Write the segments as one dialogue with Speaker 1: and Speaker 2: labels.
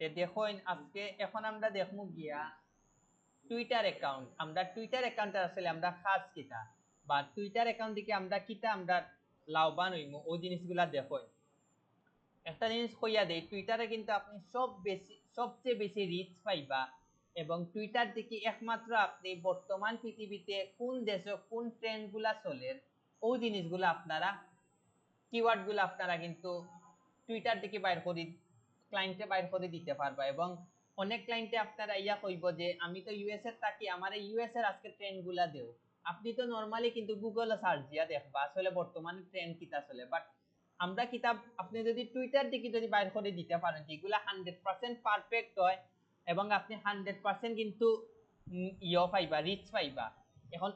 Speaker 1: দেখুন আজকে এখন আমরা দেখমু গিয়া টুইটার অ্যাকাউন্ট। আমরা টুইটার অ্যাকাউন্টে আসলে আমরা খাস কিতা বা টুইটার অ্যাকাউন্ট থেকে আমরা কিতা আমরা লাভবান হইমু ওই জিনিসগুলা দেখুন। একটা জিনিস কইয়া দেই, টুইটারে কিন্তু আপনি সবচেয়ে বেশি রিচ পাইবা এবং টুইটার থেকে একমাত্র আপনি বর্তমান পৃথিবীতে কোন দেশে কোন ট্রেন্ডগুলা চলে ওই জিনিসগুলো আপনারা কিওয়ার্ডগুলো আপনারা কিন্তু টুইটার থেকে বাইর করে ক্লায়েন্টে বাইর করে দিতে পারবা। এবং অনেক ক্লায়েন্টে আপনারা ইয়া কইব যে আমি তো ইউএস এর থাকি, আমার ইউএস এর আজকে ট্রেন্ডগুলা দেও। আপনি তো নরমালি কিন্তু গুগলে সার্চ দিয়া দেখবা আসলে বর্তমানে ট্রেন্ড কিতা চলে, বাট আমরা কিতাব আপনি যদি টুইটার থেকে যদি বাইর করে দিতে পারেন যেগুলা 100% পারফেক্ট হয় এবং আপনি 100% কিন্তু ইয়ে পাইবা, রিচ পাইবা। এখন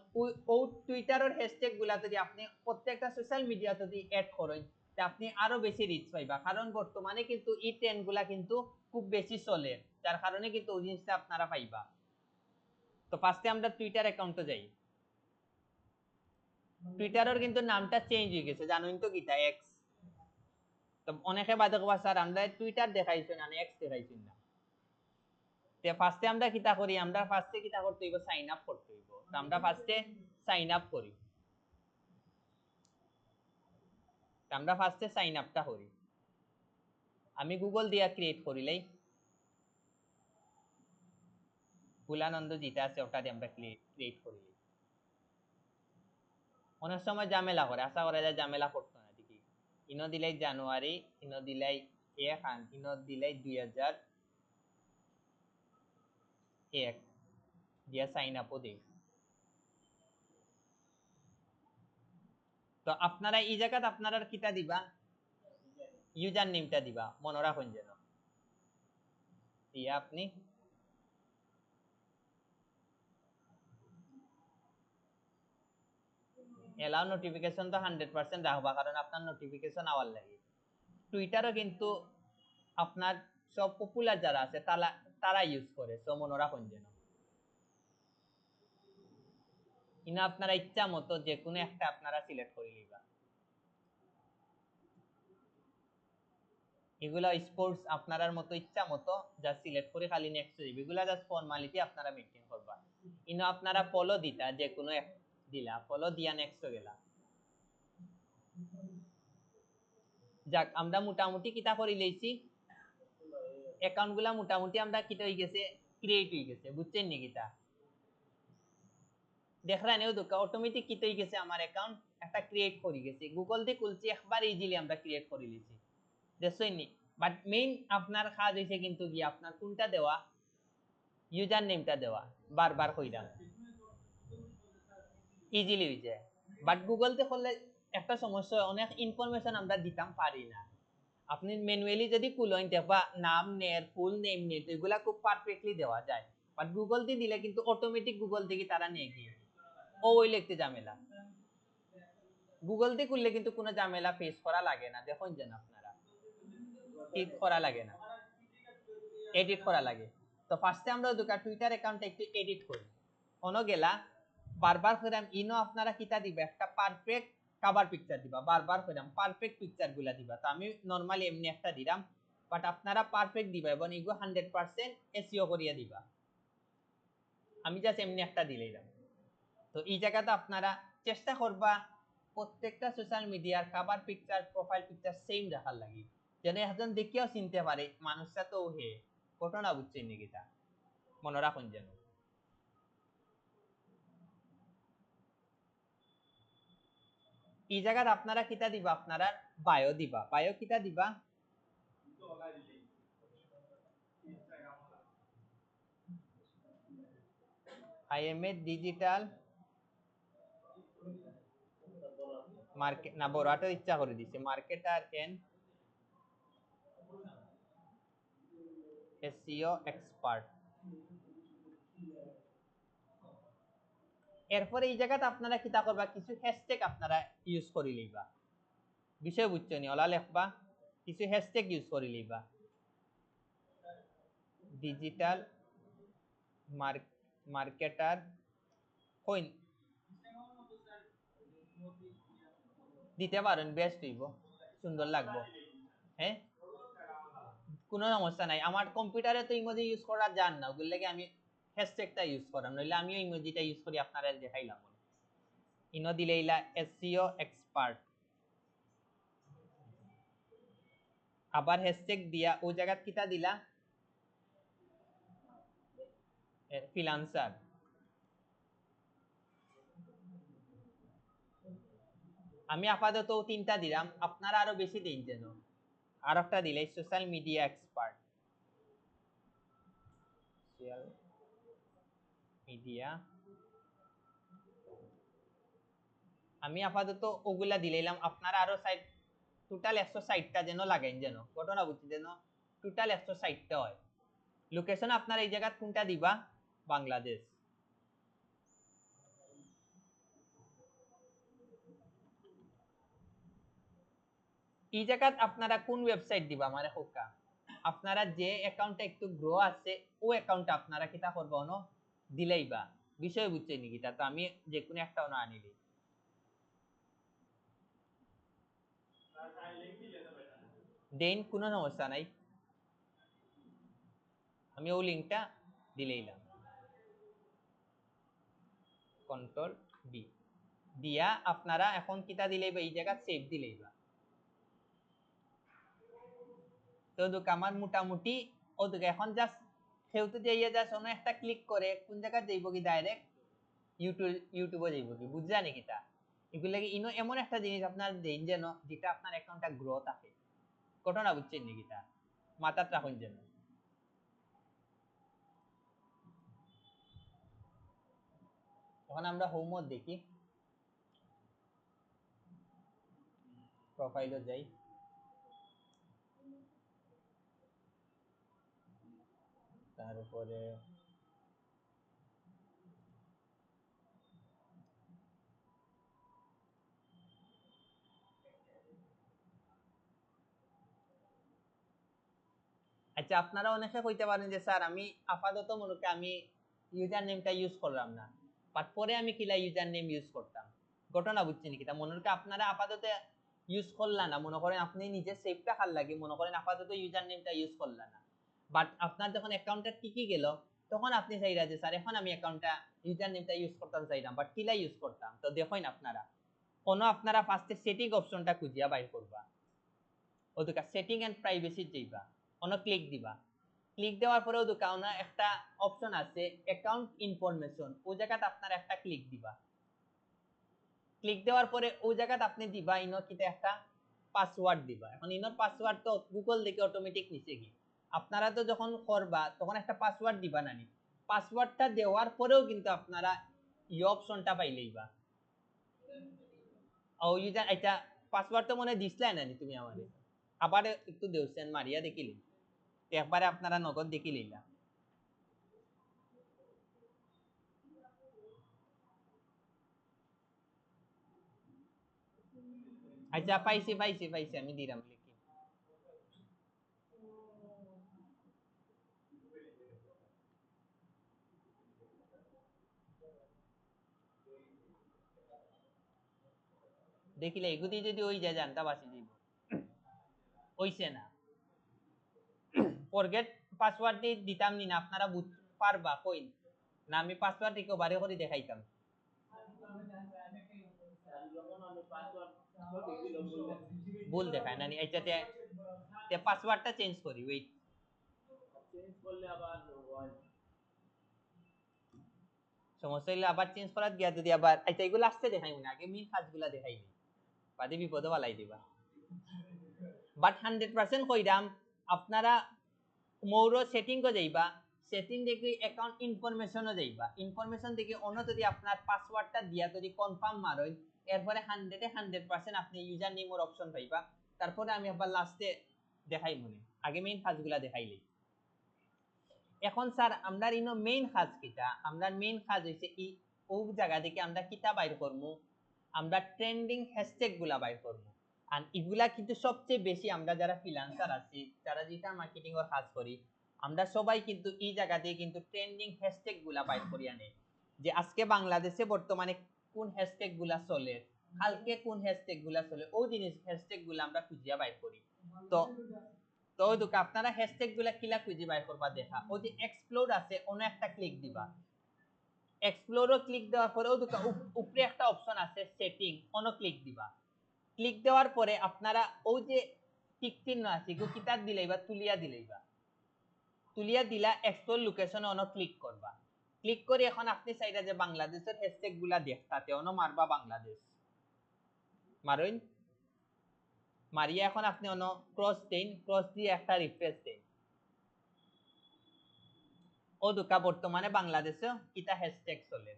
Speaker 1: ও টুইটারের হ্যাশট্যাগ গুলা যদি আপনি প্রত্যেকটা সোশ্যাল মিডিয়া যদি অ্যাড করেন তা আপনি আরো বেশি রিচ পাইবা, কারণ বর্তমানে কিন্তু এই ট্রেন্ড গুলা কিন্তু খুব বেশি চলে, যার কারণে কিন্তু ওই জিনিসটা আপনারা পাইবা। তো ফার্স্টে আমরা টুইটার অ্যাকাউন্টে যাই। টুইটারের কিন্তু নামটা চেঞ্জ হয়ে গেছে, জানেন তো কিটা, এক্স। তো অনেকে বাদে কবা স্যার আমরা টুইটার দেখাইছেন না এক্স দেখাইছেন না। তো ফার্স্টে আমরা কিটা করি, আমরা ফার্স্টে কিটা করতে হইব, সাইন আপ করতে হইব। তো আমরা ফার্স্টে সাইন আপ করি। আমরা ফার্স্টে সাইন আপটা করি। আমি গুগল দিয়া ক্রিয়েট করিলাই, ভুলানন্দ যেটা আছে ওটা দিয়ে আমরা ক্রিয়েট করিলাই। অনেক সময় ঝামেলা করে, আশা করা যায় ঝামেলা করতো না দেখি। ইনো দিলাই জানুয়ারি, ইনো দিলাই 1 ইনো দিলাই 2001 দিয়া সাইন আপও দিই। তো আপনারা এই জায়গাতে আপনারা কিটা দিবা, ইউজার নেমটা দিবা, মনে রাখুন যেন। দিয়া আপনি এলাও নোটিফিকেশন তো 100% রাখবা, কারণ আপনার নোটিফিকেশন আওয়ার লাগে। টুইটারও কিন্তু আপনার সব পপুলার যারা আছে তারা ইউজ করে, সো মনে রাখুন যেন। ইনা আপনারা ইচ্ছা মতো যে কোনো একটা আপনারা সিলেক্ট করে নিবা। এগুলা স্পোর্টস আপনার মতো ইচ্ছা মতো যা সিলেক্ট করে খালি নেক্সট দিবে, এগুলা জাস্ট ফর্মালিটি আপনারা মেইনটেইন করবা। ইনো আপনারা ফলো দিতা যে কোনো এক দিলা, ফলো দিয়া নেক্সট গেলা। যাক আমরা মোটামুটি কিতা করে লইছি, অ্যাকাউন্ট গুলা মোটামুটি আমরা কিতা হয়ে গেছে, ক্রিয়েট হয়ে গেছে, বুঝছেন নি কিতা দেখরা নেও তো অটোমেটিক কিতা হয়ে গেছে, আমার অ্যাকাউন্ট একটা ক্রিয়েট করে গেছে, গুগল দিয়ে খুলছি একবার ইজিলি আমরা ক্রিয়েট করে লিছি, দেখছেন নি। বাট মেইন আপনার কাজ হইছে কিন্তু কি আপনার কোনটা দেওয়া, ইউজার নেমটা দেওয়া, বারবার কইরা ইজিলি হয়ে যায়। বাট গুগলতে করলে একটা সমস্যা, অনেক ইনফরমেশন আমরা দিতাম পারি না। আপনি ম্যানুয়ালি যদি খুলেন দেখবা নাম নের ফুল নেম নেট এগুলা খুব পারফেক্টলি দেওয়া যায়, বাট গুগল দিয়ে দিলে কিন্তু অটোমেটিক গুগল থেকে তারা নিয়ে গিয়ে ও ওই লিখতে ঝামেলা। গুগল দিয়ে খুললে কিন্তু কোনো ঝামেলা ফেস করা লাগে না, দেখুন যেন আপনারা ক্লিক করা লাগে না, এডিট করা লাগে। তো ফার্স্টে আমরা দুটা টুইটার অ্যাকাউন্টটা একটু এডিট করি। অনো গেলা বারবার কইরাম ইনো আপনারা কিতা দিবা, একটা পারফেক্ট কভার পিকচার দিবা, বারবার কইরাম পারফেক্ট পিকচার গুলা দিবা। তো আমি নরমালি এমনি একটা দিলাম, বাট আপনারা পারফেক্ট দিবা এবং এগুলো 100% এসইও করিয়া দিবা। আমি জাস্ট এমনি একটা দিলাম। তো এই জায়গাতে আপনারা চেষ্টা করবা প্রত্যেকটা সোশ্যাল মিডিয়ার cover picture profile picture same রাখার লাগি, যেন একজন দেখিয়াও চিনতে পারে মানুষটা তো হে, ঘটনা বুঝছেন নাকি, তা মনে রাখুন যেন। এই জায়গাত আপনারা কিতা দিবা, আপনারা বায়ো দিবা। বায়ো কিতা দিবা, I M A digital market না, বড়াটা ইচ্ছা করে দিছে, মার্কেটার এন্ড এসইও এক্সপার্ট। এরপরে এই জায়গাতে আপনারা কিতা করবা, কিছু হ্যাশট্যাগ আপনারা ইউজ করে লইবা, বিষয় বুঝছো নি, ওলা লেখবা কিছু হ্যাশট্যাগ ইউজ করে লইবা, ডিজিটাল মার্কেটার কইন দিতে পারেন, বেস্ট হইব, সুন্দর লাগবো। হ্যাঁ কোনো সমস্যা নাই, আমার কম্পিউটারে তো ইমোজি ইউজ করা যান না, ওগুলো লাগে আমি হ্যাশট্যাগটা ইউজ করাম, নইলে আমিও ইমোজিটা ইউজ করি, আপনারা দেখাইলাম ইনো দিলেইলা এসইও এক্সপার্ট, আবার হ্যাশট্যাগ দিয়া ওই জায়গাত কিটা দিলা ফ্রিল্যান্সার, আমি আপাতত তিনটা দিলাম, আপনারা আরো বেশি দিন যেন, আর একটা দিলে social media expert, social media, আমি আপাতত ওগুলা দিলাম, আপনারা আরো সাইড টোটাল 160টা যেন লাগাইন, যেন ঘটনা বুঝছি যেন টোটাল 160টা হয়। লোকেশন আপনারা এই জায়গা কোনটা দিবা, বাংলাদেশ, এই জায়গাত আপনারা কোন ওয়েবসাইট দিবা মানে হোকা, আপনারা যে অ্যাকাউন্টটা একটু গ্রো আছে ও অ্যাকাউন্টটা আপনারা কিতা করবো না দিলেইবা, বিষয় বুঝছে নাকি, তা তো আমি যে কোনো একটা না আনিলি দেন কোনো সমস্যা নাই, আমি ও লিঙ্কটা দিলেইলাম, কন্ট্রোল ডি দিয়া আপনারা এখন কিতা দিলেইবা, এই জায়গা সেভ দিলেইবা, তো আমার মোটামুটি ওদিকে এখন জাস্ট সেউতে যাইয়া জাস্ট অন্য একটা ক্লিক করে কোন জায়গা যাইব কি ডাইরেক্ট ইউটিউবে যাইব কি, বুঝলা নাকি তা, এগুলো লাগে ইনো এমন একটা জিনিস আপনার দেন যেন যেটা আপনার অ্যাকাউন্টটা গ্রো থাকে, ঘটনা বুঝছেন নাকি তা, মাথাত রাখুন যেন। তখন আমরা হোমওয়ার্ক দেখি, প্রোফাইলে যাই, তারপরে আচ্ছা আপনারা অনেকে কইতে পারেন যে স্যার আমি আপাতত মনে করি আমি ইউজার নেমটা ইউজ করলাম না, বাট পরে আমি কিলা ইউজার নেম ইউজ করতাম, ঘটনা বুঝছেন কি তা, মনে করি আপনারা আপাতত ইউজ করলা না, মনে করেন আপনি নিজে সেভটা খাল লাগে, মনে করেন আপাতত ইউজার নেমটা ইউজ করলা না, বাট আপনার যখন অ্যাকাউন্টটা টিকে গেল তখন আপনি চাইরা যে স্যার এখন আমি অ্যাকাউন্টটা ইউজার নেমটা ইউজ করতাম চাইলাম, বাট কিলা ইউজ করতাম, তো দেখেন আপনারা কোনো আপনারা ফার্স্টে সেটিং অপশনটা খুঁজিয়া বাইর করবা, ওদিকে সেটিং এন্ড প্রাইভেসি যাইবা, অন ক্লিক দিবা, ক্লিক দেওয়ার পরে ওদিকে একটা অপশন আছে অ্যাকাউন্ট ইনফরমেশন, ওই জায়গাতে আপনার একটা ক্লিক দিবা, ক্লিক দেওয়ার পরে ওই জায়গাতে আপনি দিবা ইনো কিতে একটা পাসওয়ার্ড দিবা, এখন ইনোর পাসওয়ার্ড তো গুগল দেখে অটোমেটিক নিচে গিয়ে, আপনারা তো যখন করবা তখন একটা পাসওয়ার্ড দিবা নানি, পাসওয়ার্ডটা দেওয়ার পরেও কিন্তু আপনারা এই অপশনটা পাইলেইবা, ও ইউজার এটা পাসওয়ার্ড তো মনে দিছলাই নানি তুমি আমারে, আবার একটু দেউছেন মারিয়া দেখিলি, একবারে আপনারা নগদ দেখি লইলা, আচ্ছা পাইছি পাইছি পাইছি, আমি দিলাম লিখি, দেখিলে এগুদি যদি ওই যায় জানতা বাঁচি দিব, ওইছে না, ফরগেট পাসওয়ার্ড দিয়ে দিতাম নি না, আপনারা পারবা কই না, আমি পাসওয়ার্ড রিকভারি করে দেখাইতাম, ভুল দেখায় না, এইটাতে পাসওয়ার্ডটা চেঞ্জ করি, ওয়েট চেঞ্জ করলে আবার সমস্যা হইলে আবার চেঞ্জ করার গিয়া যদি আবার আচ্ছা এগুলো আসতে দেখাই মনে আগে মেইন কাজগুলা দেখাই নি, বাদে বিপদে বালাই দিবা, বাট 100% কইরাম আপনারা মৌর সেটিং কো যাইবা, সেটিং দেখি অ্যাকাউন্ট ইনফরমেশনও যাইবা, ইনফরমেশন দেখি অন্য যদি আপনার পাসওয়ার্ডটা দিয়া যদি কনফার্ম মারই, এরপরে 100% আপনি ইউজার নেমের অপশন পাইবা, তারপরে আমি আবার লাস্টে দেখাই মনে, আগে মেইন কাজগুলা দেখাইলেই, এখন স্যার আমরা ইনো মেইন কাজ কিটা, আমরা মেইন কাজ হইছে ই ও জায়গা থেকে আমরা কিতা বাইর করব, আমরা ট্রেন্ডিং হ্যাশট্যাগ গুলা বাইর করব, আর এগুলা কিন্তু সবচেয়ে বেশি আমরা যারা ফ্রিল্যান্সার আছি, যারা ডিজিটাল মার্কেটিং এর কাজ করি, আমরা সবাই কিন্তু এই জায়গা থেকে কিন্তু ট্রেন্ডিং হ্যাশট্যাগ গুলা বাইর করি আনে, যে আজকে বাংলাদেশে বর্তমানে কোন হ্যাশট্যাগ গুলা চলে, কালকে কোন হ্যাশট্যাগ গুলা চলে, ও জিনিস হ্যাশট্যাগ গুলা আমরা খুঁজিয়া বাইর করি, তো তো ওই দুকা আপনারা হ্যাশট্যাগ গুলা কিলা খুঁজে বাইর করবা দেখা ওই যে এক্সপ্লোর আছে অন্য একটা ক্লিক দিবা এক্সপ্লোরও ক্লিক দেওয়ার পরে ওই দুকা উপরে একটা অপশন আছে সেটিং অন্য ক্লিক দিবা ক্লিক দেওয়ার পরে আপনারা ওই যে টিক চিহ্ন আছে গো কিতাব দিলেইবা তুলিয়া দিলা এক্সপ্লোর লোকেশনে অন্য ক্লিক করবা ক্লিক করে এখন আপনি চাইরা যে বাংলাদেশের হ্যাশট্যাগ গুলা দেখতাতে অন্য মারবা বাংলাদেশ মারুন মারিয়া এখন আপনি অন্য ক্রস দেন ক্রস দিয়ে একটা রিফ্রেশ দেন ও দুকা বর্তমানে বাংলাদেশে কিতা হ্যাশট্যাগ চলে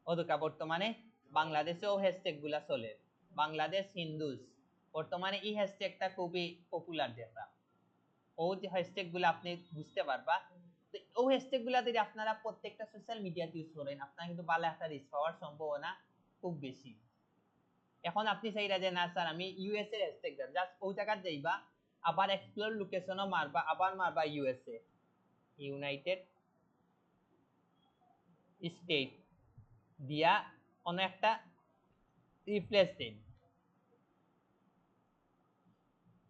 Speaker 1: ও দুকা বর্তমানে বাংলাদেশে ও হ্যাশট্যাগ গুলা চলে বাংলাদেশ হিন্দুস বর্তমানে এই হ্যাশট্যাগটা খুবই পপুলার দেখা ও যে হ্যাশট্যাগ গুলা আপনি বুঝতে পারবা তো ও হ্যাশট্যাগ গুলা যদি আপনারা প্রত্যেকটা সোশ্যাল মিডিয়াতে ইউজ করেন আপনারা কিন্তু ভালো একটা রিচ পাওয়ার সম্ভাবনা খুব বেশি এখন আপনি চাইরা যে না স্যার আমি ইউএস এর হ্যাশট্যাগ দেব জাস্ট ওই জায়গা যাইবা আবার এক্সপ্লোর লোকেশনও মারবা আবার মারবা ইউএসএ ইউনাইটেড স্টেট দিয়া অন্য একটা রিপ্লেস দিন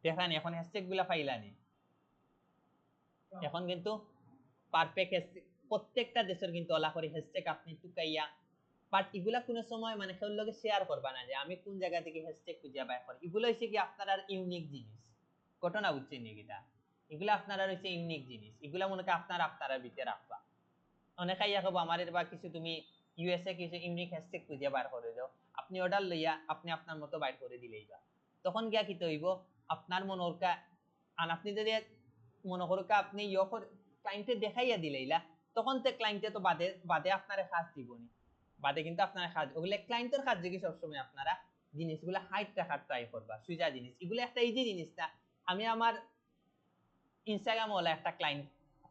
Speaker 1: দেখেন এখন হ্যাশট্যাগ গুলা ফাইলানি এখন কিন্তু পারফেক্ট হ্যাশট্যাগ প্রত্যেকটা দেশের কিন্তু অলা করে হ্যাশট্যাগ আপনি টুকাইয়া বাট এগুলা কোনো সময় মানে কেউ লগে শেয়ার করবা না যে আমি কোন জায়গা থেকে হ্যাশট্যাগ খুঁজে বাই করি এগুলো হচ্ছে কি আপনার আর ইউনিক জিনিস ঘটনা বুঝছেন নি এটা এগুলো আপনারা হচ্ছে ইউনিক জিনিস এগুলা মনে করি আপনারা ভিতরে রাখবা অনেকাই কব আমার বা কিছু তুমি ইউএসএ কিছু ইউনিক হ্যাশট্যাগ খুঁজে বার করে দাও আপনি অর্ডার লইয়া আপনি আপনার মতো বাইর করে দিলেই বা তখন গিয়া কি হইব আপনার মনোরকা আর আপনি যদি মনে করকা আপনি ক্লায়েন্টে দেখাইয়া দিলেইলা তখন তো ক্লায়েন্টে তো বাদে আপনার কাজ দিবনি বাদে কিন্তু আপনার কাজ ওগুলো ক্লায়েন্টের কাজ দেখি সবসময় আপনারা জিনিসগুলো হাইট রাখার ট্রাই করবা সুজা জিনিস এগুলো একটা ইজি জিনিস না আমি আমার ইনস্টাগ্রাম ওলা একটা ক্লায়েন্ট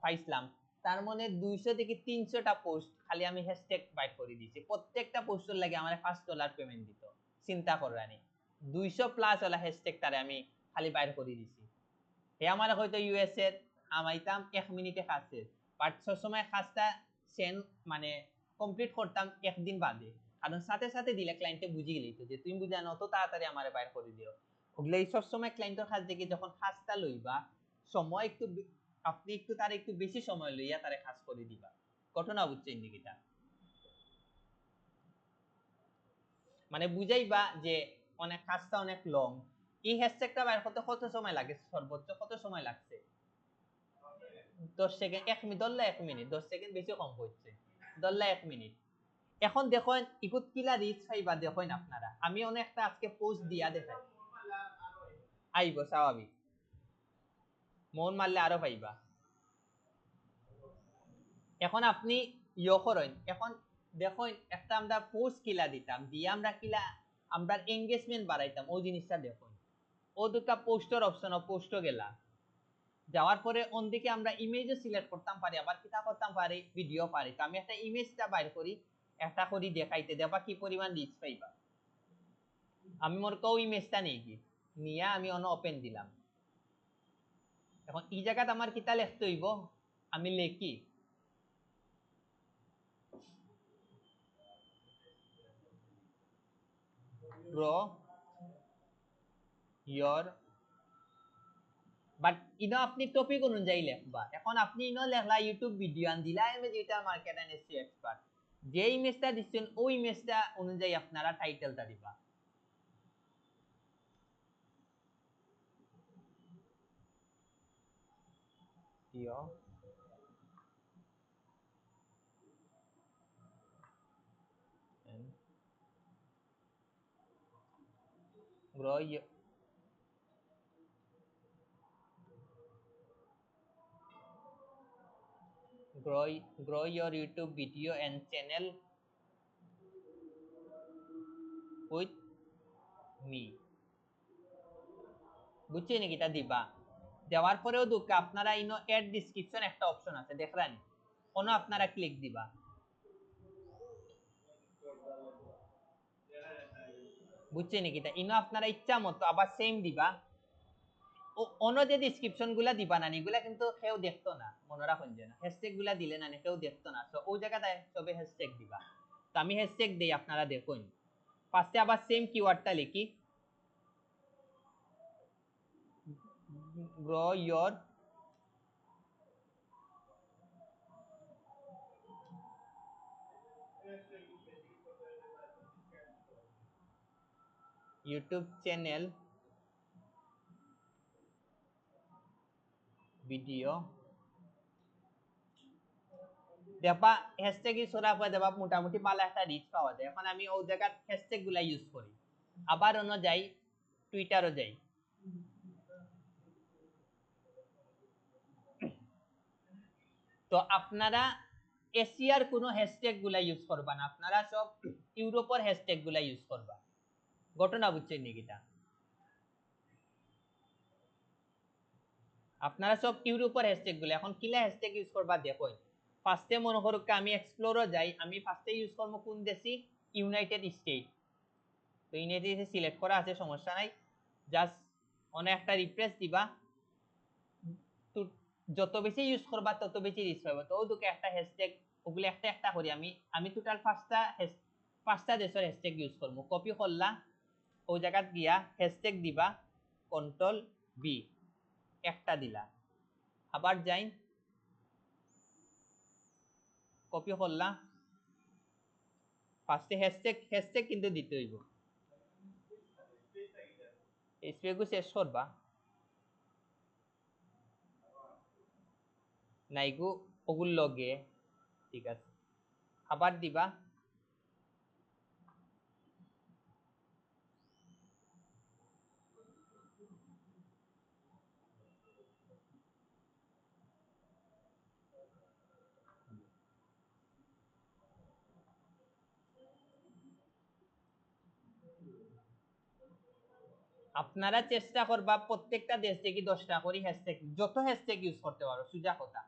Speaker 1: পাইছিলাম তার মানে 200 থেকে 300টা পোস্ট খালি আমি হ্যাশট্যাগ বাইট করে দিয়েছি প্রত্যেকটা পোস্টের লাগে আমার $5 পেমেন্ট দিত চিন্তা করানি 200 প্লাস ওলা হ্যাশট্যাগ তারে আমি খালি বাইর করে দিয়েছি হে আমার হয়তো ইউএস এর আমাইতাম 1 মিনিটে কাজ শেষ বাট সবসময় কাজটা সেন মানে কমপ্লিট করতাম একদিন বাদে কারণ সাথে সাথে দিলে ক্লায়েন্টে বুঝিয়ে লইত যে তুমি বুঝানো অত তাড়াতাড়ি আমারে বাইর করে দিও ওগুলো এই সবসময় ক্লায়েন্টের কাজ দেখি যখন কাজটা লইবা সময় একটু আপনি একটু তার একটু বেশি সময় লইয়া তারে কাজ করে দিবা ঘটনা বুঝছেন দিকিটা মানে বুঝাইবা যে অনেক কাজটা অনেক লং এই হ্যাশট্যাগটা বাইর করতে কত সময় লাগে সর্বোচ্চ কত সময় লাগছে 10 সেকেন্ড 1 মিনিট ধরলে 1 মিনিট 10 সেকেন্ড বেশি কম হচ্ছে ধরলে 1 মিনিট এখন দেখুন ইকুত কিলা রিচ পাইবা দেখুন আপনারা আমি অনেকটা আজকে পোস্ট দিয়া দেখাই আইব স্বাভাবিক মন মারলে আরো পাইবা এখন আপনি ইয়ে করেন এখন দেখুন একটা আমরা পোস্ট কিলা দিতাম দিয়ে আমরা কিলা আমরা এঙ্গেজমেন্ট বাড়াইতাম ওই জিনিসটা দেখুন ও দুটা পোস্টার অপশন পোস্টও গেলা যাওয়ার পরে অন্যদিকে আমরা ইমেজও সিলেক্ট করতাম পারি আবার কিতা করতাম পারি ভিডিও পারি তো আমি একটা ইমেজটা বাইর করি একটা করি দেখাইতে দেবা কি পরিমাণ রিচ পাইবা আমি মোর কেউ ইমেজটা নেই কি নিয়ে আমি অন্য ওপেন দিলাম এখন এই জায়গাতে আমার কিতা লিখতে হইব আমি লিখি draw your বাট ইনো আপনি টপিক অনুযায়ী লিখবা এখন আপনি ইনো লেখলা ইউটিউব ভিডিও আন দিলা আমি digital market and SEO expert যে ইমেজটা দিচ্ছেন ওই ইমেজটা অনুযায়ী আপনারা টাইটেলটা দিবা ইয়ো grow your grow your YouTube video and channel with me বুঝছেন নাকি এটা দিবা দেওয়ার পরেও দুঃখ আপনারা ইনো এড ডেসক্রিপশন একটা অপশন আছে দেখলেন কোনো আপনারা ক্লিক দিবা বুঝছেন নাকি এটা ইনো আপনারা ইচ্ছা মতো আবার সেম দিবা অন্য যে ডেসক্রিপশন গুলা দিবা না এগুলা কিন্তু কেউ দেখতো না মনে রাখুন যে না হ্যাশট্যাগ গুলা দিলে না কেউ দেখতো না তো ওই জায়গাটায় সবে হ্যাশট্যাগ দিবা তো আমি হ্যাশট্যাগ দেই আপনারা দেখুন ফার্স্টে আবার সেম কিওয়ার্ডটা লিখি, grow your YouTube channel video দেখবা হ্যাশট্যাগ ইউজ করার পরে দেখবা মোটামুটি ভালো একটা রিচ পাওয়া যায়। এখন আমি ওই জায়গার হ্যাশট্যাগ গুলা ইউজ করি। আবার অন্য যাই, টুইটারও যাই। তো আপনারা এশিয়ার কোনো হ্যাশট্যাগ গুলা ইউজ করবা না, আপনারা সব ইউরোপের হ্যাশট্যাগ গুলা ইউজ করবা। ঘটনা বুঝছেন নাকিটা? আপনারা সব ইউরোপের হ্যাশট্যাগ গুলা, এখন কিলা হ্যাশট্যাগ ইউজ করবা দেখো। ফার্স্টে মনে করুক আমি এক্সপ্লোরও যাই, আমি ফার্স্টে ইউজ করবো কোন দেশি, ইউনাইটেড স্টেট। তো ইউনাইটেড সিলেক্ট করা আছে, সমস্যা নাই। জাস্ট অনেক একটা রিফ্রেশ দিবা, তো যত বেশি ইউজ করবা তত বেশি রিচ পাবে। তো ওদিকে একটা হ্যাশট্যাগ, ওগুলো একটা একটা করি আমি টোটাল পাঁচটা দেশের হ্যাশট্যাগ ইউজ করবো। কপি করলা, ওই জায়গাত গিয়া হ্যাশট্যাগ দিবা, কন্ট্রোল বি, একটা দিলা। আবার যাই, কপি করলা, ফার্স্টে হ্যাশট্যাগ কিন্তু দিতে হইব, স্পেসগু শেষ করবা, নাইগু ওগুল লগে, ঠিক আছে। আবার দিবা, আপনারা চেষ্টা করবা প্রত্যেকটা দেশ থেকে 10টা করে হ্যাশট্যাগ, যত হ্যাশট্যাগ ইউজ করতে পারো, সোজা কথা।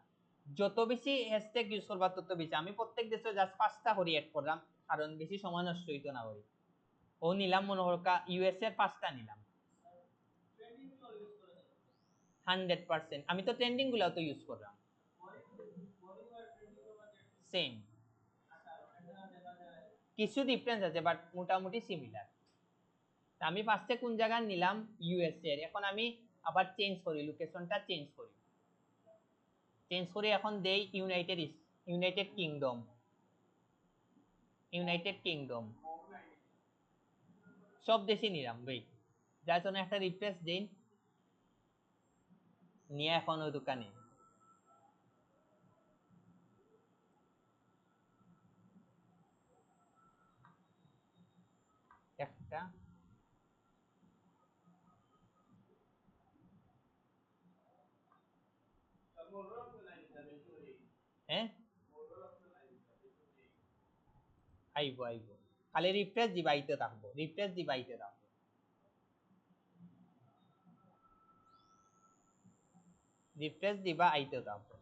Speaker 1: যত বেশি হ্যাশট্যাগ ইউজ করবা তত বেশি। আমি প্রত্যেক দেশে জাস্ট 5টা করে অ্যাড করলাম, কারণ বেশি সময় নষ্ট হইতো না করি। ও নিলাম মনে করকা ইউএস এর 5টা নিলাম, 100%। আমি তো ট্রেন্ডিং গুলাও তো ইউজ করলাম, সেম। কিছু ডিফারেন্স আছে বাট মোটামুটি সিমিলার। আমি ফার্স্টে কোন জায়গা নিলাম, ইউএস এর। এখন আমি আবার চেঞ্জ করি, লোকেশনটা চেঞ্জ করি এখন দেই ইউনাইটেড কিংডম, সব দেশই নিলাম ভাই। যার জন্য একটা রিফ্রেশ দিন, নিয়ে এখন ওই দোকানে একটা হ্যাঁ আইব খালি রিফ্রেশ দিবাইতে থাকবো, রিফ্রেশ দিবা আইতে থাকবো।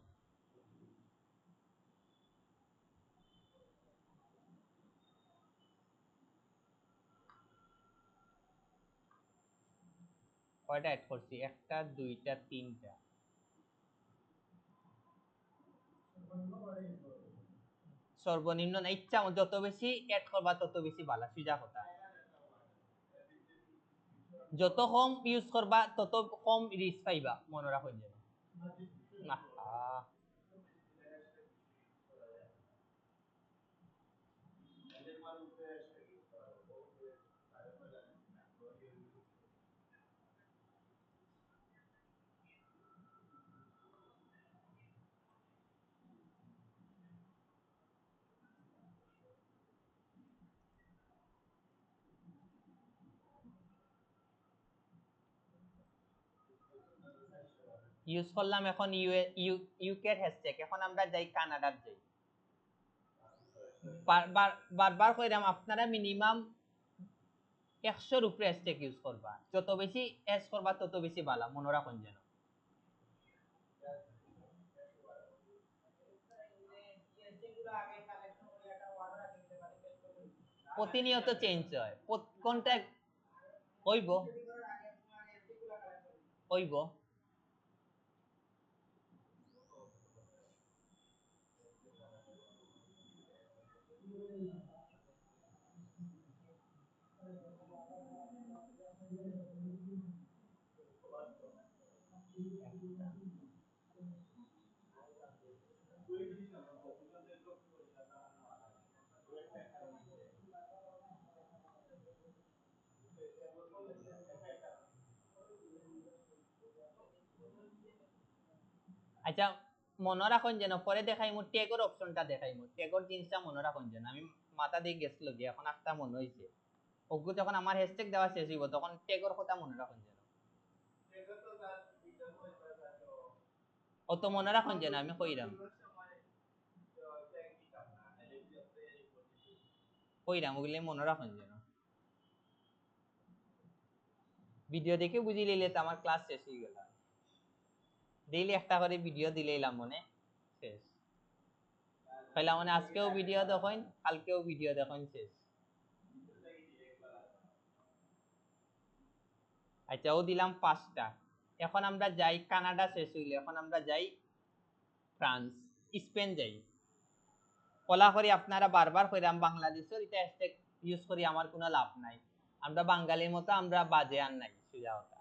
Speaker 1: কয়টা অ্যাড করছি, একটা দুইটা তিনটা, সর্বনিম্ন না, ইচ্ছা যত বেশি অ্যাড করবা তত বেশি ভালো, সোজা কথা। যত কম ইউজ করবা তত কম রিচ পাইবা, মনে রাখুন যেন। ইউজ করলাম এখন ইউকের হ্যাশট্যাগ। এখন আমরা যাই কানাডার যাই, বারবার কইরাম আপনারা মিনিমাম 100-র উপরে হ্যাশট্যাগ ইউজ করবা, যত বেশি এস করবা তত বেশি ভালো, মনে রাখুন যেন। প্রতিনিয়ত চেঞ্জ হয়, কোনটা হইব হইব। আচ্ছা মনে রাখুন যেন পরে দেখাইমু ট্যাগর অপশনটা দেখাইমু ট্যাগর জিনিসটা মনে রাখুন যেন আমি মাথা দিয়ে গেছিল গিয়ে এখন একটা মনে হইছে ওগু যখন আমার হ্যাশট্যাগ দেওয়া শেষ হইব তখন ট্যাগর কথা মনে রাখুন যেন অত মনে রাখুন যেন আমি কইরাম ওগুলি মনে রাখুন যেন ভিডিও দেখে বুঝি লইলে তো আমার ক্লাস শেষ হয়ে গেল ডেইলি একটা করে ভিডিও দিলেইলাম মনে শেষ কইলাম মানে আজকেও ভিডিও দেখুন কালকেও ভিডিও দেখুন শেষ আচ্ছা ও দিলাম 5টা এখন আমরা যাই কানাডা শেষ হইলে এখন আমরা যাই ফ্রান্স স্পেন যাই কলা করি আপনারা বারবার কইরাম বাংলাদেশের এটা হ্যাশট্যাগ ইউজ করি আমার কোনো লাভ নাই আমরা বাঙালির মতো আমরা বাজে আর নাই সোজা কথা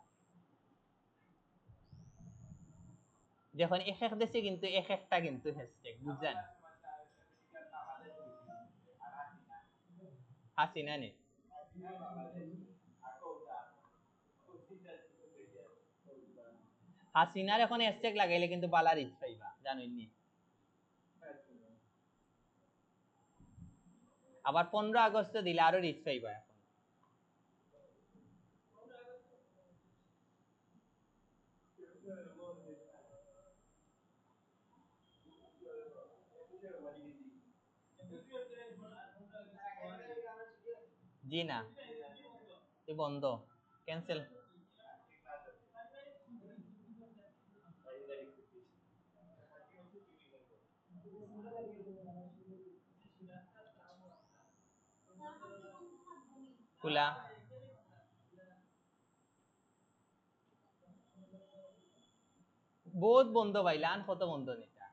Speaker 1: যখন এক এক দেশে কিন্তু এক একটা কিন্তু হ্যাশট্যাগ বুঝছেন হাসিনা নে হাসিনার এখন হ্যাশট্যাগ লাগাইলে কিন্তু বালা রিচ পাইবা জানেন নি আবার 15 আগস্ট দিলে আরো রিচ পাইবা এখন জি না বন্ধ ক্যান্সেল খুলা বহুত বন্ধ পাইলাম কত বন্ধ নিতা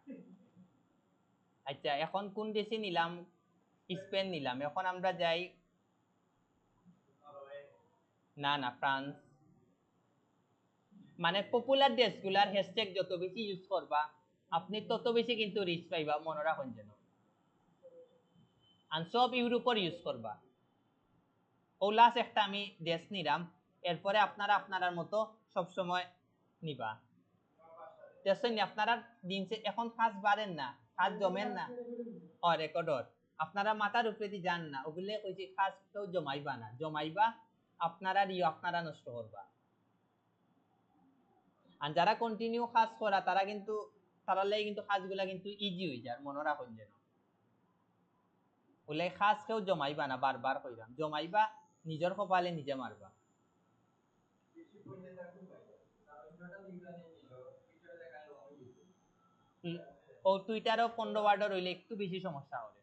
Speaker 1: আচ্ছা এখন কোন দেশে নিলাম স্পেন নিলাম এখন আমরা যাই না না ফ্রান্স মানে পপুলার দেশগুলার হ্যাশট্যাগ যত বেশি ইউজ করবা আপনি তত বেশি কিন্তু রিচ পাইবা মনে রাখুন যেন আর সব ইউরোপের ইউজ করবা ও লাস্ট একটা আমি দেশ নিলাম এরপরে আপনারা আপনার মতো সব সময় নিবা দেখছেন আপনারা দিন এখন কাজ বাড়েন না কাজ জমেন না রেকর্ডর আপনারা মাথার উপরে দিয়ে যান না ওগুলো কইছি কাজ কেউ জমাইবা না জমাইবা আপনারা আপনারা নষ্ট করবা আর যারা কন্টিনিউ কাজ করা তারা কিন্তু তারা লাগে কিন্তু কাজগুলা কিন্তু ইজি হয়ে যায় মনে রাখুন যেন ওলে কাজ কেউ জমাইবা না বারবার কইরাম জমাইবা নিজের কপালে নিজে মারবা ও টুইটারও 15 ওয়ার্ডের হইলে একটু বেশি সমস্যা হবে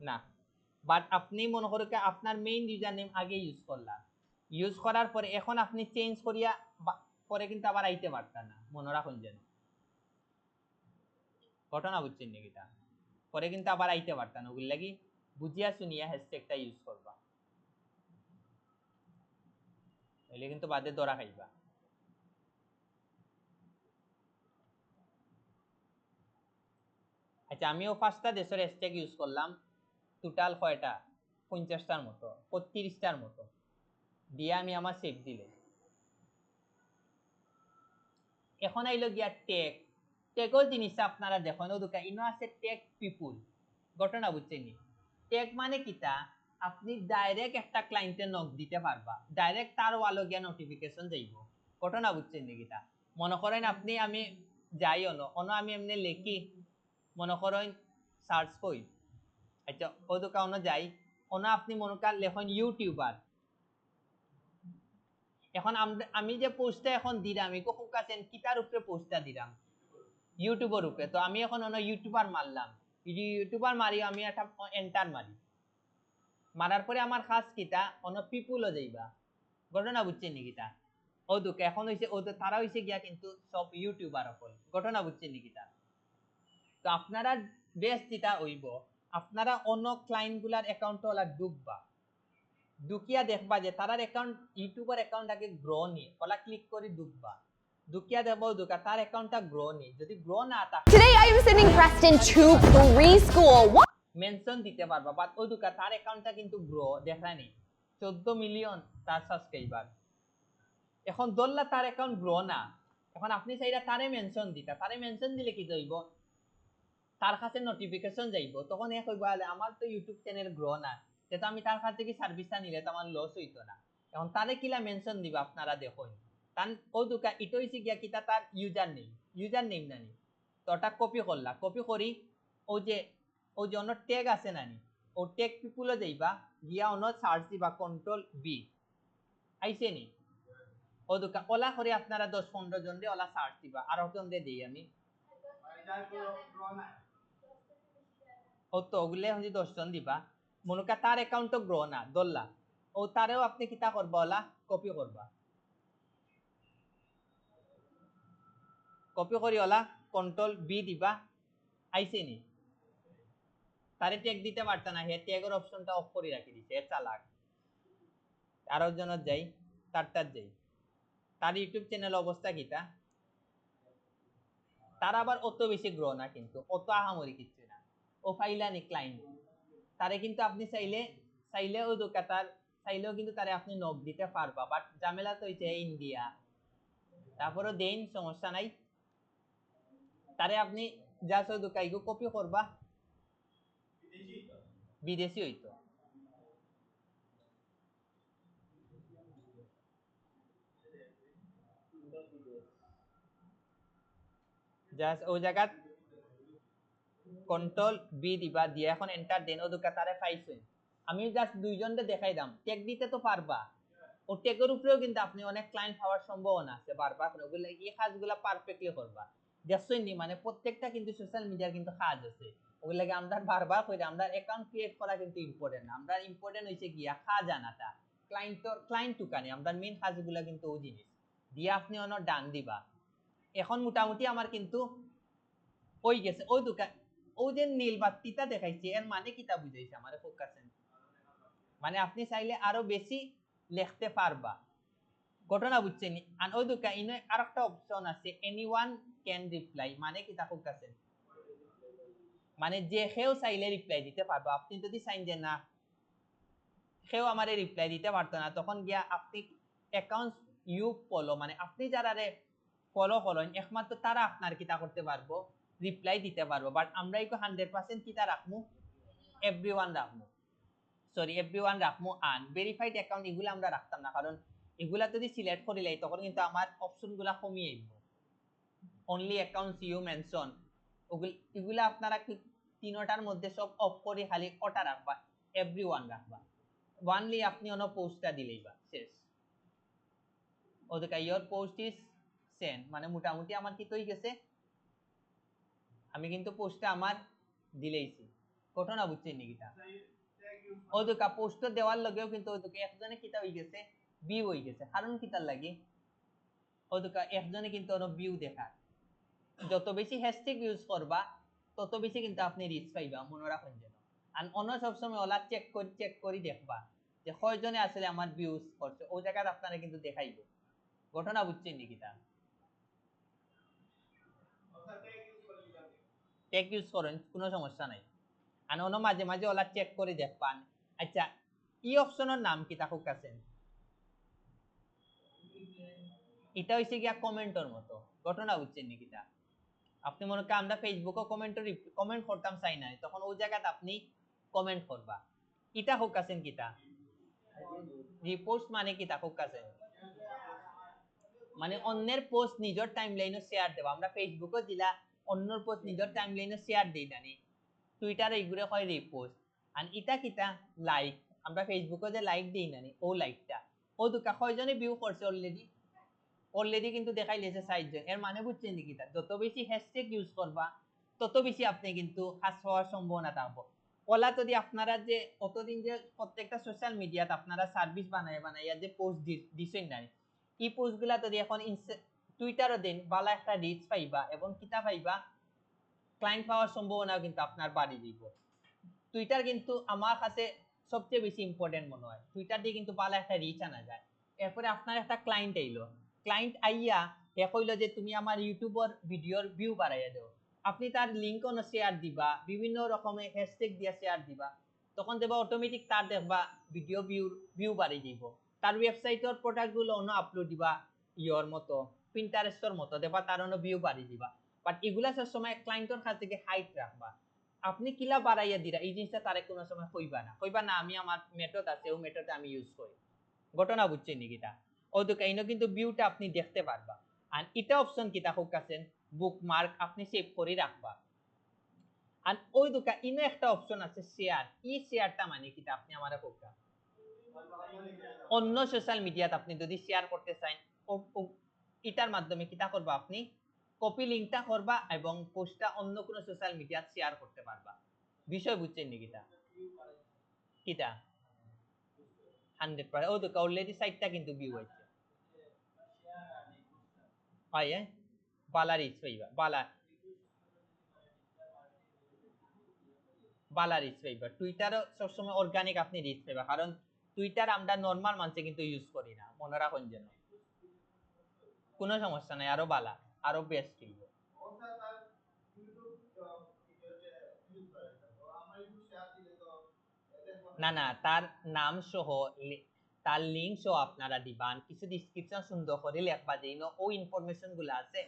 Speaker 1: না বাট আপনি মনে করেন আপনার মেইন ইউজার নেম আগে ইউজ করলাম ইউজ করার পরে এখন আপনি চেঞ্জ করিয়া পরে কিন্তু আবার আইতে পারতেন না মনে রাখুন যেন ঘটনা বুঝছেন নাকি তা পরে কিন্তু আবার আইতে পারতেন ওগুলো লাগি বুঝিয়া শুনিয়া হ্যাশট্যাগটা ইউজ করবা এলে কিন্তু বাদে দরা খাইবা আচ্ছা আমিও 5টা দেশের হ্যাশট্যাগ ইউজ করলাম টোটাল কয়টা 50টার মতো 35টার মতো দিয়ে আমি আমার সেভ দিলে এখন আইলো গিয়া টেক টেকও জিনিসটা আপনারা দেখুন ওদুকা ইনো আছে টেক পিপুল ঘটনা বুঝছেন নি টেক মানে কিতা আপনি ডাইরেক্ট একটা ক্লায়েন্টে নক দিতে পারবা ডাইরেক্ট তার ওয়ালো গিয়া নোটিফিকেশন যাইব ঘটনা বুঝছেন নি কিতা মনে করেন আপনি আমি যাই অনো আমি এমনি লেখি মনে করেন সার্চ কই আচ্ছা ওদুকা অনো যাই অনো আপনি মনে করেন লেখন ইউটিউবার এখন আমি যে পোস্টটা এখন দিলাম আমি কখন কাছেন কিতার উপরে পোস্টটা দিলাম ইউটিউবের উপরে তো আমি এখন অন্য ইউটিউবার মারলাম ইউটিউবার মারি আমি একটা এন্টার মারি মারার পরে আমার কাজ কিতা অন্য পিপুলও যাইবা ঘটনা বুঝছেন নি কিতা ও দুঃখ এখন হইছে ও তারা হইছে গিয়া কিন্তু সব ইউটিউবার হল ঘটনা বুঝছেন নি কিতা তো আপনারা বেস্ট যেটা হইব আপনারা অন্য ক্লায়েন্ট গুলার অ্যাকাউন্টে ওলা ঢুকবা দুকিয়া দেখবা যে তারার অ্যাকাউন্ট ইউটিউবার অ্যাকাউন্ট আগে গ্রো নি ওলা ক্লিক করে ঢুকবা দুকিয়া দেখবো দুকা তার অ্যাকাউন্টটা গ্রো নি যদি গ্রো না থাকে
Speaker 2: Today I am sending Preston to preschool. What?
Speaker 1: Mention দিতে পারবা বাট ওই দুকা তার অ্যাকাউন্টটা কিন্তু গ্রো দেখানি 14 মিলিয়ন তার সাবস্ক্রাইবার এখন দল্লা তার অ্যাকাউন্ট গ্রো না এখন আপনি চাইরা তারে মেনশন দিতা তারে মেনশন দিলে কি যাইব তার কাছে নোটিফিকেশন যাইব তখন এ কইবা আমার তো ইউটিউব চ্যানেল গ্রো না যেটা আমি তার কাছ থেকে সার্ভিসটা নিলে তো আমার লস হইতো না এখন তারে কিলা মেনশন দিবা আপনারা দেখুন তান ও দুকা ইটো হইছে গিয়া কিতা তার ইউজার নেম নানি তো ওটা কপি করলা কপি করি ও যে অন্য ট্যাগ আছে নানি ও ট্যাগ পিপুলে যাইবা গিয়া অন্য সার্চ দিবা কন্ট্রোল বি আইছে নি ও দুকা ওলা করে আপনারা 10-15 জন দিয়ে ওলা সার্চ দিবা আর জন দিয়ে দেই আমি ও তো ওগুলো হচ্ছে 10 জন দিবা মনে কর তার অ্যাকাউন্ট তো গ্রো না দল্লা ও তারেও আপনি কিতা করবা ওলা কপি করবা কপি করি ওলা কন্ট্রোল বি দিবা আইছে নি তারে ট্যাগ দিতে পারতা না হে ট্যাগের অপশনটা অফ করে রাখি দিছে এ চালাক আর জনের যাই তারটার যাই তার ইউটিউব চ্যানেল অবস্থা কিতা তার আবার অত বেশি গ্রো না কিন্তু অত আহামরি কিছু না ও ফাইলানি ক্লায়েন্ট তারে কিন্তু আপনি চাইলে ওই দোকাতার চাইলেও কিন্তু তারে আপনি নক দিতে পারবা বাট ঝামেলা তো হইছে ইন্ডিয়া তারপরে দেন সমস্যা নাই তারে আপনি জাস্ট ওই দোকাইগো কপি করবা বিদেশি হইতো জাস্ট ওই জায়গা কন্ট্রোল বি দিবা দিয়ে এখন এন্টার দেন ও দুকা তারে পাইছেন আমি জাস্ট দুইজনকে দেখাই দাম ট্যাগ দিতে তো পারবা ও ট্যাগের উপরেও কিন্তু আপনি অনেক ক্লায়েন্ট পাওয়ার সম্ভাবনা আছে বারবার ওগুলা এই কাজগুলা পারফেক্টলি করবা দেখছেন নি মানে প্রত্যেকটা কিন্তু সোশ্যাল মিডিয়ার কিন্তু কাজ আছে ওগুলাকে আমরা বারবার কইরা আমরা অ্যাকাউন্ট ক্রিয়েট করা কিন্তু ইম্পর্টেন্ট না আমরা ইম্পর্টেন্ট হইছে গিয়া কাজ জানাটা ক্লায়েন্ট টুকানি আমরা মেইন কাজগুলা কিন্তু ওই জিনিস দিয়ে আপনি অন্য ডান দিবা এখন মোটামুটি আমার কিন্তু ওই গেছে ওই দোকান ও যে নীল বাতিটা দেখাইছে এর মানে কিতা বুঝাইছে আমারে ফোকাসেন মানে আপনি চাইলে আরো বেশি লিখতে পারবা ঘটনা বুঝছেন আর ওই দোকান ইনে আরেকটা অপশন আছে এনিওয়ান ক্যান রিপ্লাই মানে কিতা ফোকাসেন মানে যে কেউ চাইলে রিপ্লাই দিতে পারবা আপনি যদি চাইন যে না কেউ আমারে রিপ্লাই দিতে পারতো না তখন গিয়া আপনি অ্যাকাউন্ট ইউ ফলো মানে আপনি যারা ফলো করেন একমাত্র তারা আপনার কিতা করতে পারবো রিপ্লাই দিতে পারবো বাট আমরা একটু 100% কিতা রাখমু এভরিওয়ান রাখমু সরি এভরিওয়ান রাখমু আন ভেরিফাইড অ্যাকাউন্ট এগুলো আমরা রাখতাম না কারণ এগুলা যদি সিলেক্ট করে লাই তখন কিন্তু আমার অপশনগুলা কমিয়ে দিব অনলি অ্যাকাউন্টস ইউ মেনশন এগুলা আপনারা তিনটার মধ্যে সব অফ করে খালি ওটা রাখবা এভরিওয়ান রাখবা ওয়ানলি আপনি অন পোস্টটা দিলেই বা শেষ ওদেরকে ইয়োর পোস্ট ইজ সেন্ড মানে মোটামুটি আমার কি তৈরি গেছে আমি কিন্তু পোস্টটা আমার দিলেইছি ঘটনা বুঝছেন নিকিটা ওদেরকে পোস্ট দেওয়ার লগেও কিন্তু ওদেরকে একজনে কিতা হয়ে গেছে ভিউ হয়ে গেছে কারণ কিতার লাগে ওদেরকে একজনে কিন্তু অন ভিউ দেখা যত বেশি হ্যাশট্যাগ ইউজ করবা তত বেশি কিন্তু আপনি রিচ পাইবা মনে রাখুন যেন আর অন্য সবসময় ওলা চেক করি দেখবা যে কয়জনে আসলে আমার ভিউজ করছে ওই জায়গায় আপনারা কিন্তু দেখাইব ঘটনা বুঝছেন নিকিটা টেক ইউজ করেন কোনো সমস্যা নাই আর অন্য মাঝে মাঝে ওলা চেক করে দেখবান আচ্ছা ই অপশনের নাম কি থাকুক আছেন এটা হইছে গিয়া কমেন্টের মতো ঘটনা বুঝছেন নিকিটা আপনি মনে করেন আমরা ফেসবুকে কমেন্ট করতাম চাই না তখন ওই জায়গাতে আপনি কমেন্ট করবা এটা হোক আছেন কিটা রিপোস্ট মানে কি তা হোক আছেন মানে অন্যের পোস্ট নিজের টাইমলাইনে শেয়ার দেব আমরা ফেসবুকে দিলা অন্যর পোস্ট নিজের টাইমলাইনে শেয়ার দেই জানি টুইটারে এগুলো হয় রিপোস্ট আর ইটা কিটা লাইক আমরা ফেসবুকে যে লাইক দেই জানি ও লাইকটা ও দুকা কয়জনে ভিউ করছে অলরেডি কিন্তু দেখাই লেছে 60 জন এর মানে বুঝছেন কি তা যত বেশি হ্যাশট্যাগ ইউজ করবা তত বেশি আপনি কিন্তু কাজ হওয়ার সম্ভাবনা থাকবে ওলা যদি আপনারা যে কতদিন যে প্রত্যেকটা সোশ্যাল মিডিয়াতে আপনারা সার্ভিস বানাইয়া যে পোস্ট দিছেন না এই পোস্টগুলা যদি এখন টুইটারও দেন ভালো একটা রিচ পাইবা এবং কিতা পাইবা ক্লায়েন্ট পাওয়ার সম্ভাবনা কিন্তু আপনার বাড়ি দিব টুইটার কিন্তু আমার কাছে সবচেয়ে বেশি ইম্পর্টেন্ট মনে হয়। টুইটার দিয়ে কিন্তু ভালো একটা রিচ আনা যায়। এরপরে আপনার একটা ক্লায়েন্ট আইলো, ক্লায়েন্ট আইয়া এ কইলো যে তুমি আমার ইউটিউবের ভিডিওর ভিউ বাড়াইয়া দাও। আপনি তার লিঙ্ক অন শেয়ার দিবা, বিভিন্ন রকমের হ্যাশট্যাগ দিয়ে শেয়ার দিবা, তখন দেখবা অটোমেটিক তার দেখবা ভিডিও ভিউ বাড়িয়ে দিব। তার ওয়েবসাইটের প্রোডাক্টগুলো অন্য আপলোড দিবা, ইয়র মতো পিন্টারেস্টর মতো দেখবা তার অন্য ভিউ বাড়িয়ে দিবা। বাট এগুলা সব সময় ক্লায়েন্টের কাছ থেকে হাইট রাখবা। আপনি কিলা বাড়াইয়া দিরা এই জিনিসটা তারে কোনো সময় কইবা না আমি আমার মেথড আছে ও মেথডে আমি ইউজ করি। ঘটনা বুঝছেন নিকিটা? ও দোকাইনো কিন্তু ভিউটা আপনি দেখতে পারবা। আর এটা অপশন কিটা হোক আছেন বুকমার্ক আপনি সেভ করে রাখবা। আর ওই দোকা ইনো একটা অপশন আছে শেয়ার। এই শেয়ারটা মানে কিটা আপনি আমারে কোকা অন্য সোশ্যাল মিডিয়াতে আপনি যদি শেয়ার করতে চান এটার মাধ্যমে কিটা করবা আপনি কপি লিংকটা করবা এবং পোস্টটা অন্য কোনো সোশ্যাল মিডিয়াতে শেয়ার করতে পারবা। বিষয় বুঝছেন নিকিটা? কিটা 100% ও তো অলরেডি সাইটটা কিন্তু ভিউ হইছে হয় বালা রিচ পাইবা বালা রিচ পাইবা। টুইটারও সবসময় অর্গানিক আপনি রিচ পাইবা, কারণ টুইটার আমরা নর্মাল মানুষে কিন্তু ইউজ করি না, মনে রাখুন যেন। কোনো সমস্যা নাই, আরো বালা আরো বেস্ট হইব। না না, তার নাম সহ তার লিঙ্ক সহ আপনারা দিবান, কিছু ডিসক্রিপশন সুন্দর করে লেখবা যে ওই ইনফরমেশন গুলো আছে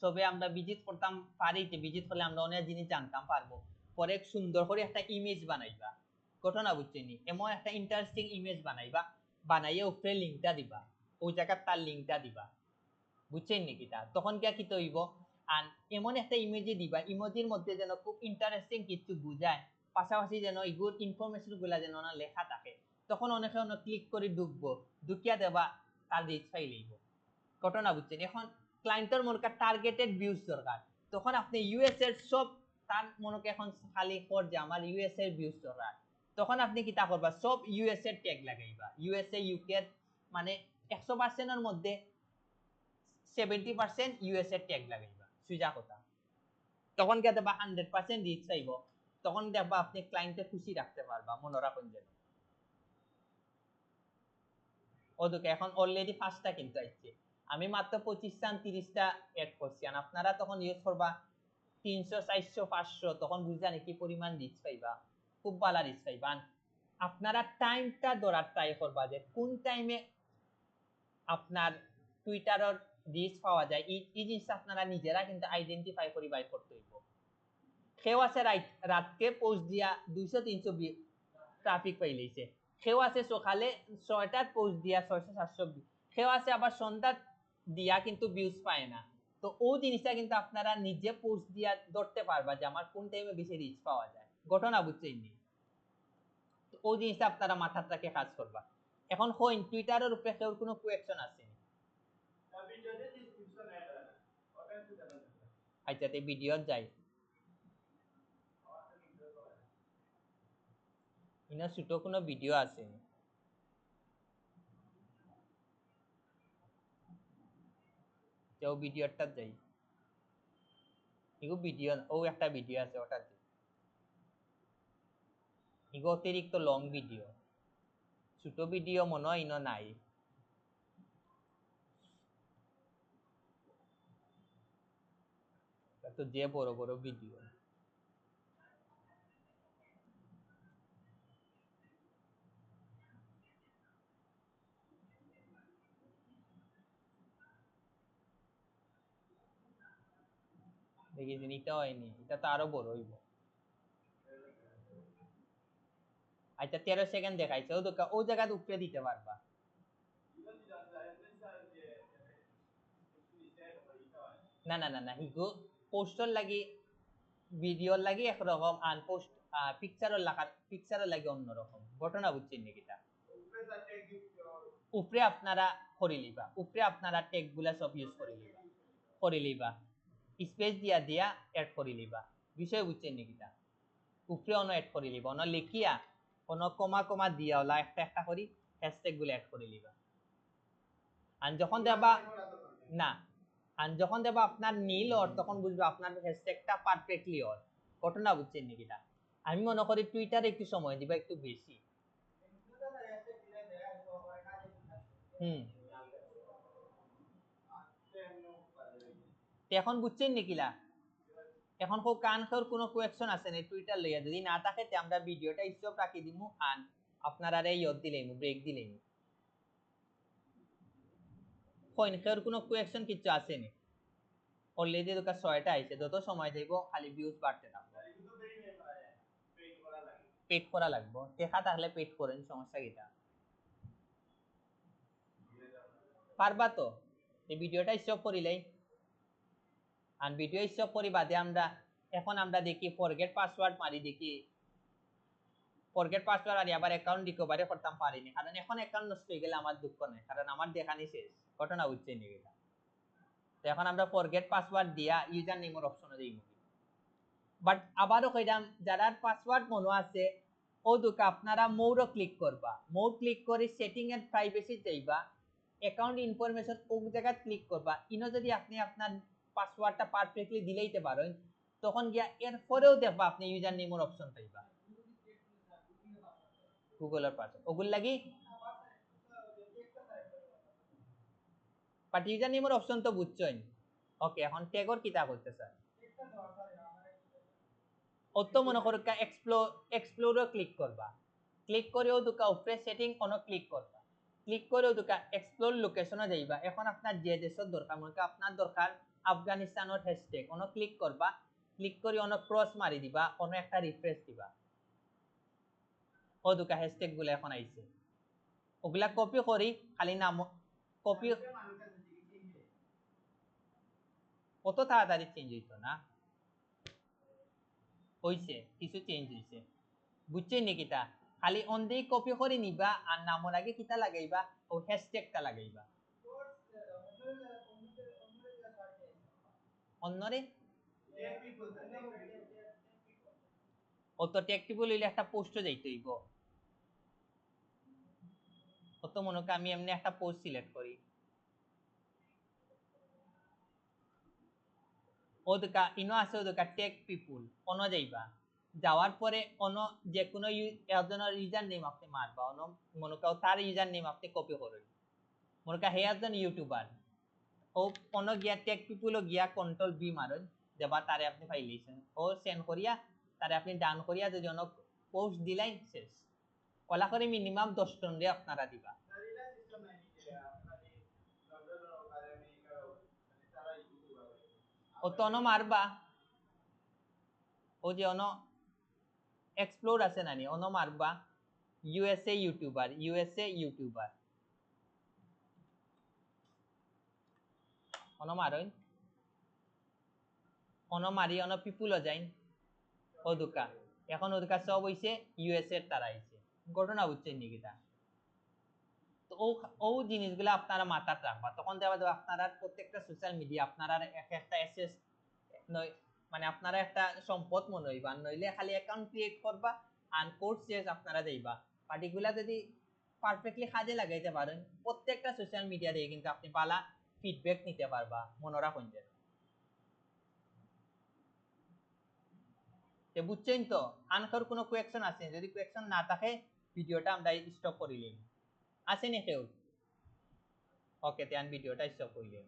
Speaker 1: সবে আমরা ভিজিট করতাম পারি, যে ভিজিট করলে আমরা অনেক জিনিস জানতাম পারবো। পরে সুন্দর করে একটা ইমেজ বানাইবা, ঘটনা বুঝছেনি, এমন একটা ইন্টারেস্টিং ইমেজ বানাইবা, বানাইয়ে উপরে লিঙ্কটা দিবা, ওই জায়গায় তার লিঙ্কটা দিবা, বুঝছেন নাকি? তা তখন কি তৈব আর এমন একটা ইমেজে দিবা, ইমেজের মধ্যে যেন খুব ইন্টারেস্টিং কিছু বুঝায়, পাশাপাশি যেন এইগুলো ইনফরমেশন গুলা যেন না লেখা থাকে, তখন অনেকে অনেক ক্লিক করে ঢুকবো, ঢুকিয়া দেবা তার রিচ পাই লইব। ঘটনা বুঝছেন? এখন ক্লায়েন্টের মনে করেন টার্গেটেড ভিউজ দরকার, তখন আপনি ইউএস এর সব তার মনে এখন খালি কর যে আমার ইউএস এর ভিউজ দরকার, তখন আপনি কি তা করবা সব ইউএস এর ট্যাগ লাগাইবা, ইউএসএ ইউকে মানে 100% এর মধ্যে 70% ইউএস এর ট্যাগ লাগাইবা, সুজা কথা। তখন কে দেবা 100% রিচ চাইব, তখন দেখবা আপনি ক্লায়েন্টকে খুশি রাখতে পারবা, মনে রাখুন যেন। ওদিকে এখন অলরেডি 5টা কিন্তু আসছে, আমি মাত্র 25টা 30টা এড করছি, আর আপনারা তখন ইউজ করবা 300 400 500, তখন বুঝা কি পরিমাণ রিচ পাইবা, খুব ভালো রিচ পাইবা। আপনারা টাইমটা ধরার ট্রাই করবা যে কোন টাইমে আপনার টুইটারের রিচ পাওয়া যায়, এই জিনিসটা আপনারা নিজেরা কিন্তু আইডেন্টিফাই করে বাই করতে হইব। কেউ আছে রাতকে পোস্ট দিয়া 200-300 ট্রাফিক পাইলেছে, কেউ আছে সকালে 6টার পোস্ট দিয়া 600-700, কেউ আছে আবার সন্ধ্যা দিয়া কিন্তু ভিউজ পায় না। তো ও জিনিসটা কিন্তু আপনারা নিজে পোস্ট দিয়া ধরতে পারবা যে আমার কোন টাইমে বেশি রিচ পাওয়া যায়, ঘটনা বুঝছেন নি? তো ওই জিনিসটা আপনারা মাথার রাখে কাজ করবা। এখন হইন টুইটারের উপরে কেউ কোনো কোয়েকশন আছে? আচ্ছা, তে ভিডিও যাই ইনা ছোট কোনো ভিডিও আছে? তো ভিডিওটা যাই, এগো ভিডিও ও একটা ভিডিও আছে ওটা এগো অতিরিক্ত লং ভিডিও, ছোট ভিডিও মনে হয় ইনো নাই। তো যে বড় বড় ভিডিও দেখিয়েছেন, এটা হয়নি, এটা তো আরো বড় হইব। আচ্ছা 13 সেকেন্ড দেখাইছে, ও জায়গাতে উপরে দিতে পারবা। না না না না, হিগো পোস্টার লাগি ভিডিওর লাগি একরকম, আর পোস্ট পিকচারের লাগি অন্যরকম, ঘটনা বুঝছেন নাকি? তা উপরে আপনারা করে লিবা, উপরে আপনারা ট্যাগ গুলা সব ইউজ করে লিবা স্পেস দিয়া দিয়া এড করে লিবা, বিষয় বুঝছেন নাকি? তা উপরে অন্য এড করে লিবা, অন্য লিখিয়া অন্য কমা দিয়া ওলা একটা একটা করি হ্যাশট্যাগ গুলো এড করে লিবা। আর যখন দেবা না, আর যখন দেবা আপনার নীল অর, তখন বুঝবে আপনার হ্যাশট্যাগটা পারফেক্টলি অর, ঘটনা বুঝছেন নাকি? তা আমি মনে করি টুইটারে একটু সময় দিবা একটু বেশি, হুম এখন বুঝছেন নিকিলা এখন কো কান খর কোনো কোয়েকশন আছে না টুইটার লইয়া যদি না থাকে তে আমরা ভিডিওটা স্টপ রাখি দিমু আর আপনারা রে ইয়ত দিলেইমু ব্রেক দিলেইমু কইন খর কোনো কোয়েকশন কিছু আছে নি অলরেডি দুকা 6টা আইছে যত সময় দেব খালি ভিউজ বাড়তে থাকবে পেড করা লাগবে দেখা থাকলে পেড করেন সমস্যা কিটা পারবা তো এই ভিডিওটা স্টপ করিলেই আর ভিডিও স্টপ করি বাদে আমরা এখন আমরা দেখি ফরগেট পাসওয়ার্ড মারি দেখি ফরগেট পাসওয়ার্ড আর আবার অ্যাকাউন্ট রিকভারি করতাম পারিনি কারণ এখন অ্যাকাউন্ট নষ্ট হয়ে গেলে আমার দুঃখ নাই কারণ আমার দেখানি শেষ ঘটনা বুঝছে নি গেলা তো এখন আমরা ফরগেট পাসওয়ার্ড দিয়া ইউজার নেমের অপশনে দেই বাট আবারও কইলাম যারা পাসওয়ার্ড মনে আছে ও দুকা আপনারা মোর ক্লিক করবা মোর ক্লিক করে সেটিং এন্ড প্রাইভেসি যাইবা অ্যাকাউন্ট ইনফরমেশন ও জায়গা ক্লিক করবা ইনো যদি আপনি আপনার পাসওয়ার্ডটা পারফেক্টলি দিলেইতে পারেন তখন গিয়া এরপরেও দেখবা আপনি ইউজার নেমের অপশন পাইবা গুগলের পাসওয়ার্ড ওগুল লাগি বাট ইউজার নেমের অপশন তো বুঝছেন ওকে এখন ট্যাগর কিটা করতে স্যার অত মনে করো এক্সপ্লোরও ক্লিক করবা ক্লিক করেও দুকা উপরে সেটিং কোনো ক্লিক করবা ক্লিক করেও দুকা এক্সপ্লোর লোকেশনে যাইবা এখন আপনার যে দেশের দরকার মনে আপনার দরকার আফগানিস্তানের হ্যাশট্যাগ কোনো ক্লিক করবা ক্লিক করে অনেক ক্রস মারি দিবা অন্য একটা রিফ্রেশ দিবা ও দুকা হ্যাশট্যাগ গুলো এখন আইছে ওগুলা কপি করি খালি নাম কপি কত তাড়াতাড়ি চেঞ্জ হইতো না হইছে কিছু চেঞ্জ হইছে বুঝছেন নি কিতা খালি অন্ধেই কপি করে নিবা আর নামের আগে কিতা লাগাইবা ও হ্যাশট্যাগটা লাগাইবা অন্যরে অত ট্যাক্টিবল হইলে একটা পোস্টও যাইতে হইব অত মনে করি আমি এমনি একটা পোস্ট সিলেক্ট করি ওদকা ইনো আছে ওদকা টেক পিপুল অন যাইবা যাওয়ার পরে অন যে কোনো একজনের ইউজার নেম আপনি মারবা অন মনে করো তার ইউজার নেম আপনি কপি করুন মনে করি হে একজন ইউটিউবার ও অন গিয়া টেক পিপুলও গিয়া কন্ট্রোল বি মারুন দেবা তারে আপনি ফাইলেছেন ও সেন্ড করিয়া তারে আপনি ডান করিয়া যদি অন পোস্ট দিলাই শেষ কলা করে মিনিমাম 10 টন দিয়ে আপনারা দিবা ও তো অন মারবা ও যে অন এক্সপ্লোর আছে নানি অন মারবা ইউএসএ ইউটিউবার অন মারইন অন মারি অন পিপুলও যাইন ও দুকা এখন ওদুকা সব হইছে ইউএসএ তারা আইছে ঘটনা বুঝছেন নি কিটা তো ও জিনিসগুলো আপনারা মাথায় রাখবা তখন দেবা আপনারা প্রত্যেকটা সোশ্যাল মিডিয়া আপনারা একটা অ্যাসেস মানে আপনারা একটা সম্পদ মনে হইবা নইলে খালি অ্যাকাউন্ট ক্রিয়েট করবা আর কোর্স শেষ আপনারা দেইবা পার্টিকুলার যদি পারফেক্টলি কাজে লাগাইতে পারেন প্রত্যেকটা সোশ্যাল মিডিয়া দিয়ে কিন্তু আপনি পালা ফিডব্যাক নিতে পারবা মনে রাখুন যে বুঝছেন তো আনকার কোনো কোয়েকশন আছে যদি কোয়েকশন না থাকে ভিডিওটা আমরা স্টপ করিলেন আছে নি কেউ ওকে তে ভিডিওটা স্টপ করিলেন